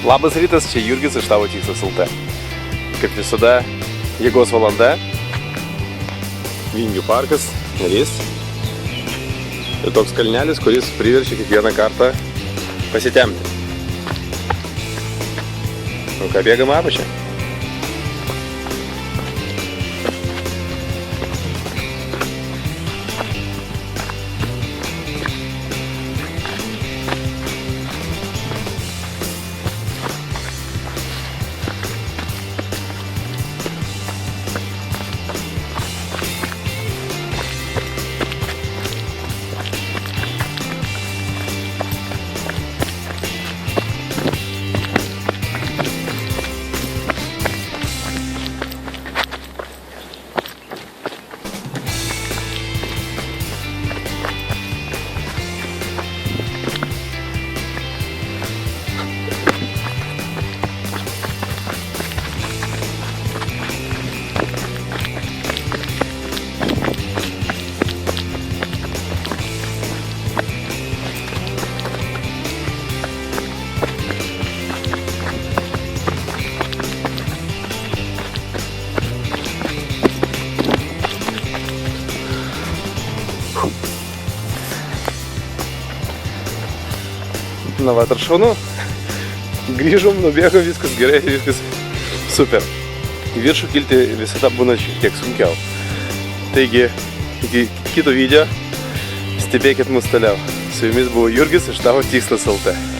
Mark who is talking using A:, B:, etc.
A: Labas rytas, čia Jurgis iš Tavo Tikslas LT. Kaip visada, jėgos valanda, Vingių parkas, Neris. Ir toks kalnelis, kuris priverčia kiekvieną kartą pasitempti. Nu ką, bėgam apačią. Na va, ar šaunu. Grįžom, nubėgom, viskas gerai, viskas super. Į viršų kilti visada būna šiek tiek sunkiau. Taigi, iki kito video stebėkit mus toliau. Su jumis buvo Jurgis iš Tavo Tikslas LT.